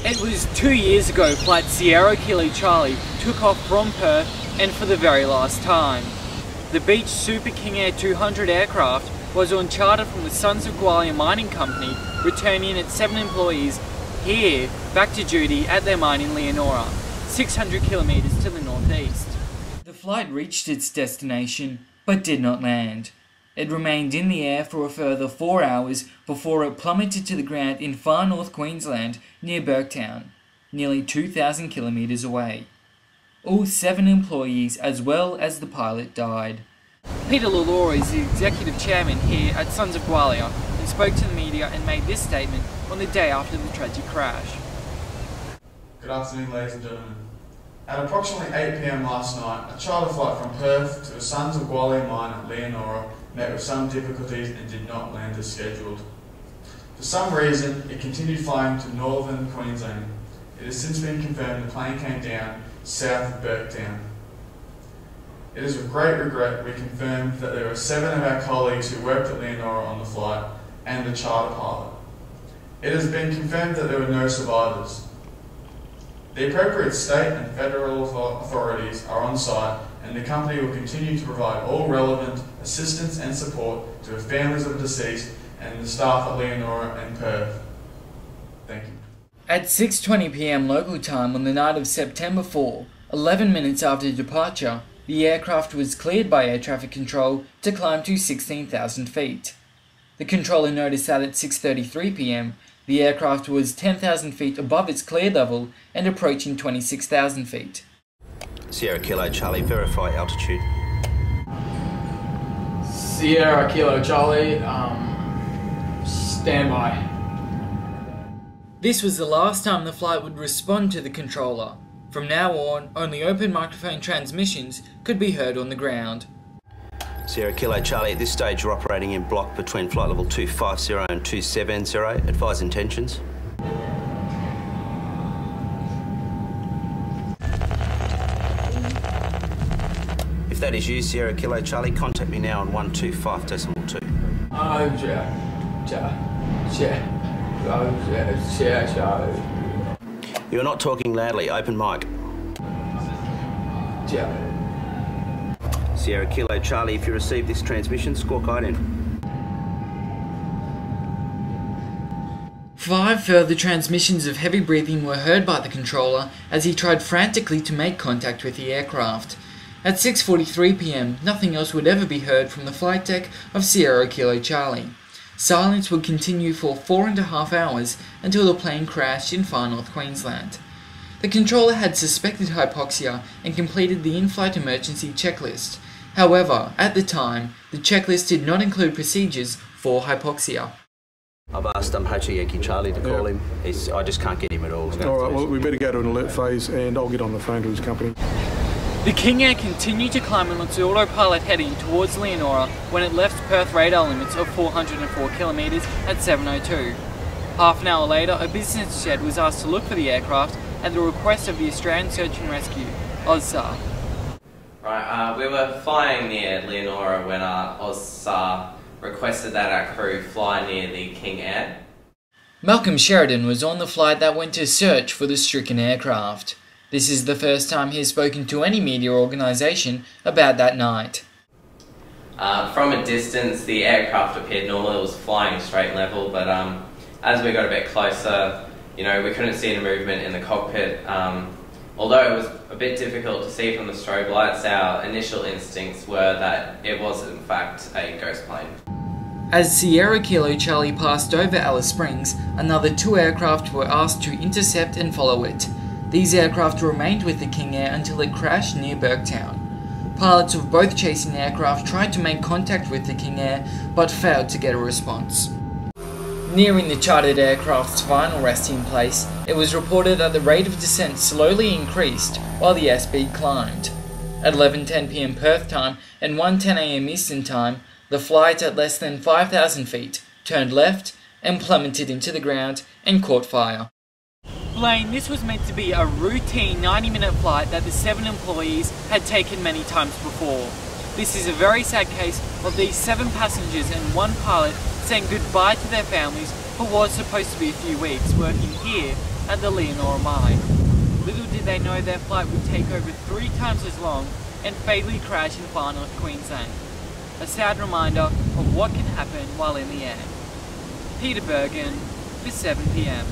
It was 2 years ago Flight Sierra Kilo Charlie took off from Perth, and for the very last time. The Beach Super King Air 200 aircraft was on charter from the Sons of Gwalia Mining Company, returning its 7 employees here back to duty at their mine in Leonora, 600 kilometres to the northeast. The flight reached its destination but did not land. It remained in the air for a further 4 hours before it plummeted to the ground in far north Queensland near Bergin, nearly 2,000 kilometres away. All 7 employees as well as the pilot died. Peter Lalore is the executive chairman here at Sons of Gwalia and spoke to the media and made this statement on the day after the tragic crash. Good afternoon, ladies and gentlemen. At approximately 8 p.m. last night, a charter flight from Perth to the Sons of Gwalia mine at Leonora met with some difficulties and did not land as scheduled. For some reason, it continued flying to northern Queensland. It has since been confirmed the plane came down south of Bergin. It is with great regret we confirm that there are 7 of our colleagues who worked at Leonora on the flight and the charter pilot. It has been confirmed that there were no survivors. The appropriate state and federal authorities are on site, and the company will continue to provide all relevant assistance and support to the families of the deceased and the staff at Leonora and Perth. Thank you. At 6:20 p.m. local time on the night of September 4, 11 minutes after departure, the aircraft was cleared by air traffic control to climb to 16,000 feet. The controller noticed that at 6:33 p.m, the aircraft was 10,000 feet above its clear level and approaching 26,000 feet. Sierra Kilo Charlie, verify altitude. Sierra Kilo Charlie, stand by. This was the last time the flight would respond to the controller. From now on, only open microphone transmissions could be heard on the ground. Sierra Kilo Charlie, at this stage you're operating in block between flight level 250 and 270. Advise intentions. If that is you, Sierra Kilo Charlie, contact me now on 125.2. You're not talking loudly, open mic. Sierra Kilo Charlie, if you receive this transmission, squawk in. 5 further transmissions of heavy breathing were heard by the controller as he tried frantically to make contact with the aircraft. At 6:43 p.m, nothing else would ever be heard from the flight deck of Sierra Kilo Charlie. Silence would continue for 4.5 hours until the plane crashed in far north Queensland. The controller had suspected hypoxia and completed the in-flight emergency checklist. However, at the time, the checklist did not include procedures for hypoxia. I've asked Hochi Yankee Charlie to call him. I just can't get him at all. Alright, well, we better go to an alert phase and I'll get on the phone to his company. The King Air continued to climb on its autopilot heading towards Leonora when it left Perth radar limits of 404 kilometres at 7:02. Half an hour later, a business jet was asked to look for the aircraft at the request of the Australian Search and Rescue, AUSSAR. Right, we were flying near Leonora when AUSSAR requested that our crew fly near the King Air. Malcolm Sheridan was on the flight that went to search for the stricken aircraft. This is the first time he has spoken to any media organisation about that night. From a distance, the aircraft appeared normal. It was flying straight and level, but as we got a bit closer, we couldn't see any movement in the cockpit. Although it was a bit difficult to see from the strobe lights, our initial instincts were that it was in fact a ghost plane. As Sierra Kilo Charlie passed over Alice Springs, another 2 aircraft were asked to intercept and follow it. These aircraft remained with the King Air until it crashed near Bergtown. Pilots of both chasing aircraft tried to make contact with the King Air, but failed to get a response. Nearing the chartered aircraft's final resting place, it was reported that the rate of descent slowly increased while the airspeed climbed. At 11:10 p.m. Perth time and 1:10 a.m. Eastern time, the flight at less than 5,000 feet turned left and plummeted into the ground and caught fire. Blaine, this was meant to be a routine 90-minute flight that the 7 employees had taken many times before. This is a very sad case of these 7 passengers and 1 pilot saying goodbye to their families for what was supposed to be a few weeks working here at the Leonora mine. Little did they know their flight would take over 3 times as long and fatally crash in far north Queensland. A sad reminder of what can happen while in the air. Peter Bergin for 7 PM.